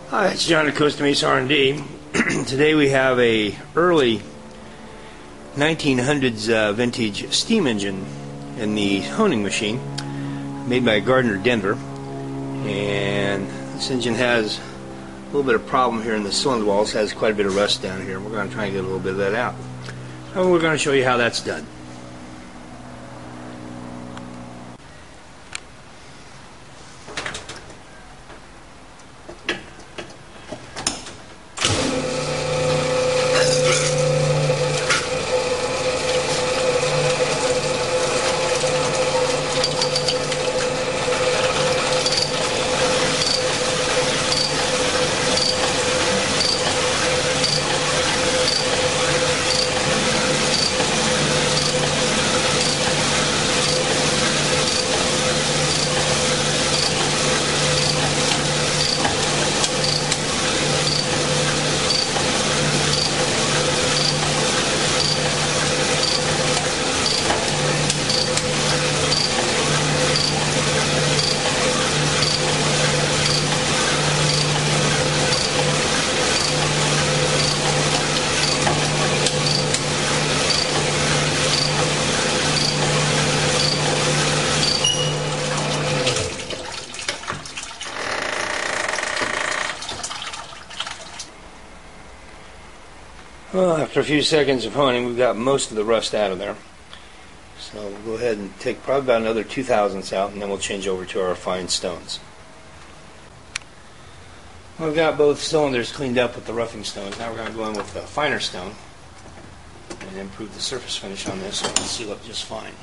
Hi, it's John at Costa Mesa R&D. Today we have a early 1900s vintage steam engine in the honing machine made by Gardner Denver, and this engine has a little bit of problem here in the cylinder walls. Has quite a bit of rust down here. We're going to try and get a little bit of that out, and we're going to show you how that's done. Well, after a few seconds of honing, we've got most of the rust out of there. So we'll go ahead and take probably about another 2 thousandths out, and then we'll change over to our fine stones. We've got both cylinders cleaned up with the roughing stones. Now we're going to go in with a finer stone and improve the surface finish on this so it can seal up just fine.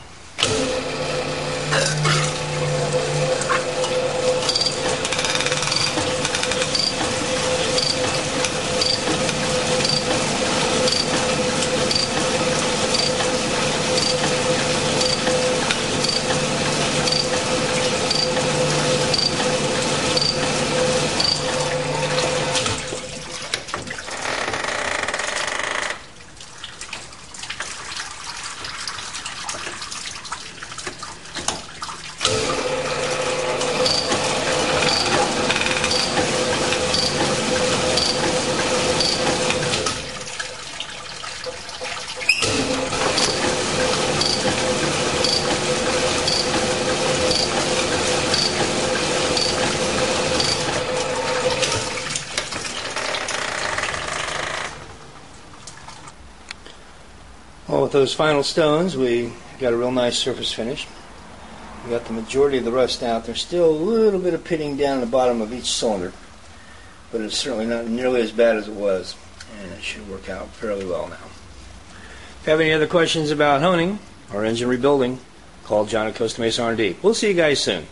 Well, with those final stones, we got a real nice surface finish. We got the majority of the rust out. There's still a little bit of pitting down the bottom of each cylinder, but it's certainly not nearly as bad as it was, and it should work out fairly well now. If you have any other questions about honing or engine rebuilding, call John at Costa Mesa R&D. We'll see you guys soon.